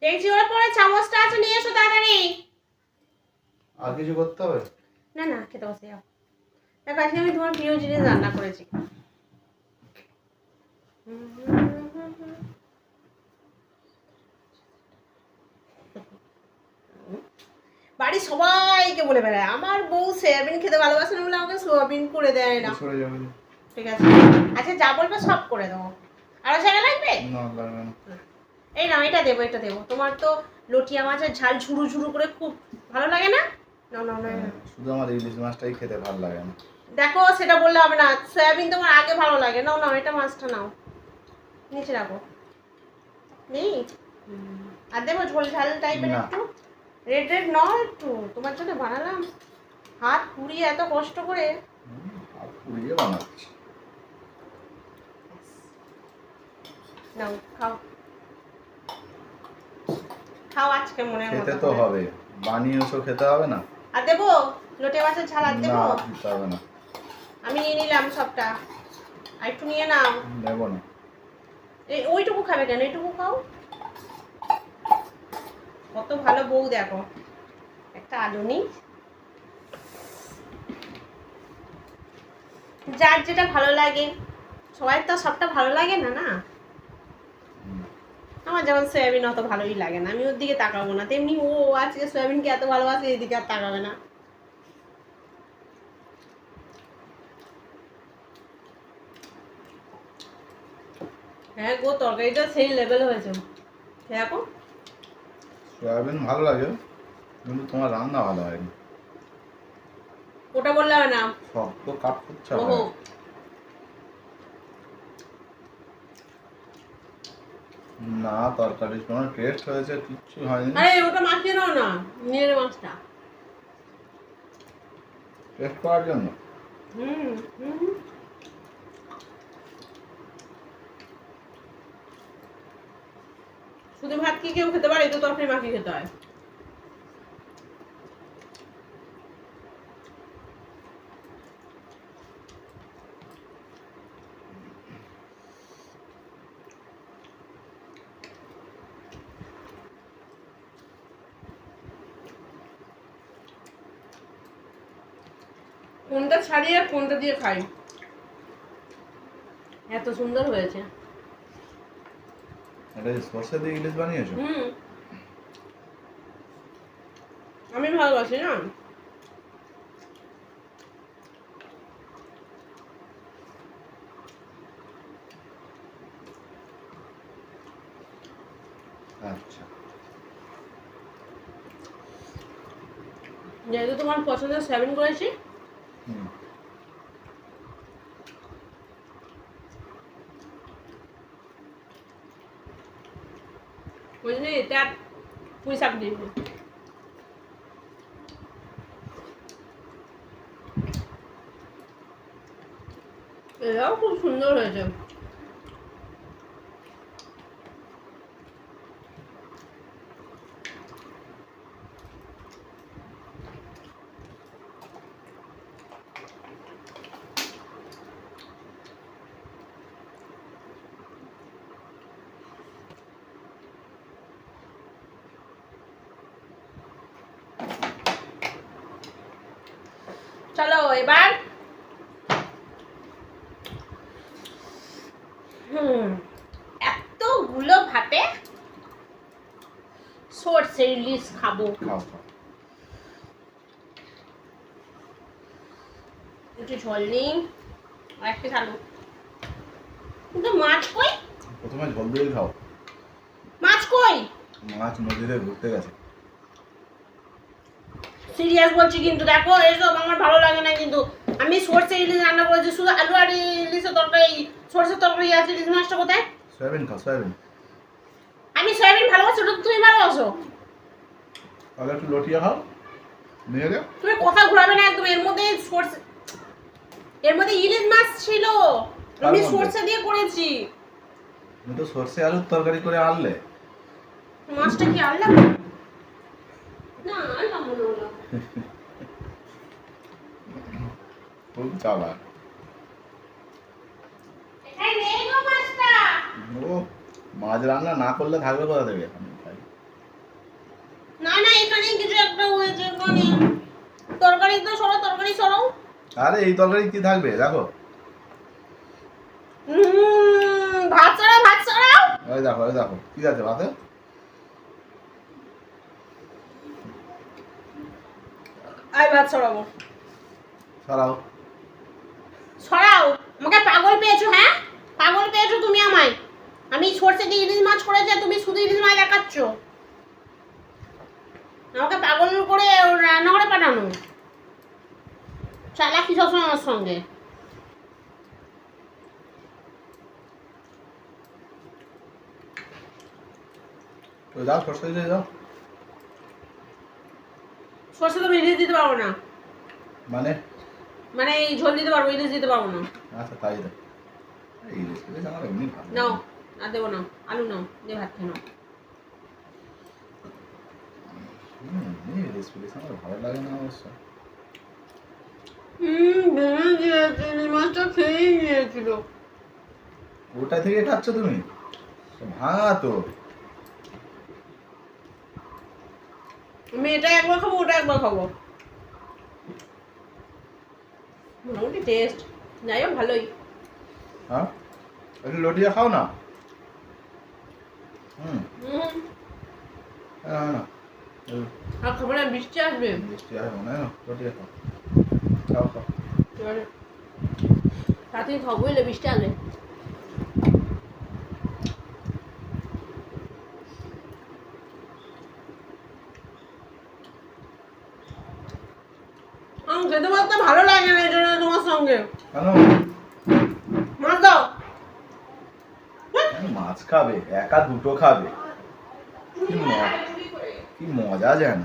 দেখছি ওর পরে চামচটা আছে, নিয়ে এসো তাড়াতাড়ি। আর কিছু করতে হবে না না, খেতে বসে যাও। দেখো আজকে আমি তোমার প্রিয় জিনিস রান্না করেছি। বাড়ির সবাইকে বলে বেড়ায় আমার বউ সয়াবিন খেতে ভালোবাসে না বলে আমাকে সয়াবিন করে দেয় না। সরে যাবে ঠিক আছে, আচ্ছা যা বলবে সব করে দেবো। আরো জায়গা লাগবে? না লাগবে না। এই নাও, এটা দেবো, এটা দেবো। তোমার তো লটিয়া মাছের ঝাল ঝুরু ঝুরু করে খুব ভালো লাগে না? নাও নাও নাও। শুধু আমার ইলিশ মাছটাই খেতে ভালো লাগে না। দেখো সেটা বললে হবে না, সয়াবিন তোমার আগে ভালো লাগে। নাও নাও, এটা মাছটা নাও, নিচে রাখো। নেই আর দেবো ঝোল ঝাল টাইপের না। একটু রেড রেড নয়, একটু তোমার জন্য বানালাম, হাত পুড়িয়ে এত কষ্ট করে। আর পুড়িয়ে বানাচ্ছি। নাও খাও, খাও আজকে মনে খেতে তো হবে, বানিয়েছো খেতে হবে না। আর দেবো লোটে মাছের ঝাল আর না দেবো? দিতে হবে না। আমি নিয়ে নিলাম সবটা, আর একটু নিয়ে নাও। নেবো না। এই ওইটুকু খাবে কেন, এইটুকু খাও। কত ভালো বউ দেখো, একটা আলু নি। যার যেটা ভালো লাগে, সবাই তো সবটা ভালো লাগে না না। আমার যেমন সয়াবিন অত ভালোই লাগে না, আমি ওর দিকে তাকাবো না, তেমনি ও আজকে সয়াবিনকে এত ভালোবাসে, এদিকে আর তাকাবে না। হ্যাঁ গো, তরকারিটা সেই লেভেল হয়েছে দেখো। সয়াবিন ভালো লাগে কিন্তু তোমার রান্না ভালো হয়নি। ওটা বললে হবে না। সব তো কাট করছে ওহো, না, তরকারির কোনো টেস্ট হয়েছে কিচ্ছু হয়নি। আরে ওটা মাখিয়ে নাও না, নিয়ে নে মাছটা। টেস্ট করার জন্য। হুম হুম। শুধু ভাত কি কেউ খেতে পারে? তো তরকারি মাখিয়ে খেতে হয়। কোনটা ছাড়িয়ে কোনটা দিয়ে খাই, এত সুন্দর হয়েছে। এটা সর্ষে দিয়ে ইলিশ বানিয়েছো? হুম, আমি ভালোবাসি না। আচ্ছা। যেহেতু তোমার পছন্দের সয়াবিন করেছি, হুম। ওই জন্য এটা পুঁই শাক দিয়েছি। এটাও খুব সুন্দর হয়েছে। চলো এবার এতগুলো ভাতে সরষে ইলিশ খাবো। খাও খাও। একটু ঝোল নেই আর একটা আলু, কিন্তু মাছ কই? প্রথমে ঝোল দিয়ে খাও। মাছ কই? মাছ নদীতে ঘুরতে গেছে। সিরিয়াস বলছি কিন্তু, দেখো এসব আমার ভালো লাগে না কিন্তু। আমি সরষে ইলিশ রান্না করেছি, শুধু আলু আর ইলিশের তরকারি, সরষের তরকারি আছে, ইলিশ মাছটা কোথায়? সয়াবিন খাও সয়াবিন। আমি সয়াবিন ভালোবাসি, ওটা তো তুমি ভালোবাসো। তাহলে একটু লটিয়া খাও নিয়ে যাও। তুমি কথা ঘুরাবে না একদম। এর মধ্যে সরষে, এর মধ্যে ইলিশ মাছ ছিল, আমি সরষে দিয়ে করেছি। তুমি তো সর্ষে আলুর তরকারি করে আনলে। মাছটা কি আনলাম না? আনলাম মনে হলো। খুব চালাক। এখানে নেই গো মাছটা। ও মাছ রান্না না করলে থাকবে কোথা থেকে? না না, এখানে কিছু একটা হয়েছে এখানে। তরকারি তো সরো, তরকারি সরো। আরে এই তরকারি কি থাকবে দেখো। ভাত সরাও, ভাত সরাও। ওই দেখো কি আছে ভাতে। আই ভাত সরাবো। সরাও। সরাও। আমাকে পাগল পেয়েছো? হ্যাঁ, পাগল পেয়েছো তুমি আমায়। আমি সরষে দিয়ে ইলিশ মাছ করেছি, তুমি শুধু ইলিশ মাছ দেখাচ্ছ। আমাকে পাগল করে রান্না করে পাঠানো। চালাকি সবসময় আমার সঙ্গে। ওই যাও সরষে দিয়ে যাও। সরষে তো ইলিশ দিতে পারবো না। মানে মানে এই ঝোল দিতে পারবো, ইলিশ দিতে পারবো না। আচ্ছা তাই দেখ। এই রেসিপি আমার এমনি ভালো লাগে। নাও, আর দেবো না। আলু নাও, দিয়ে ভাত খেয়ে নাও। এই রেসিপি আমার ভালো লাগে না অবশ্য। ভেঙে গিয়েছে, ইলিশ মাছটা খেয়েই নিয়েছিল। ওটা থেকে খাচ্ছ তুমি? ভাঙা তো। আমি এটা একবার খাবো, ওটা একবার খাবো। মোটামুটি টেস্ট যাই হোক, ভালোই। হ্যাঁ একটু লটিয়া খাও না। না আর খাবো না, বৃষ্টি আসবে। মিষ্টি আছে মনে হয় না, লটিয়া খাও। খাও খাও। তাড়াতাড়ি খাবো, বুঝলে বৃষ্টি আসবে। আমার খেতে বলতে ভালো লাগে না, এই জন্য তোমার সঙ্গে। কেন? মাছ দাও। মাছ খাবে, একা দুটো খাবে। কি মজা যেন।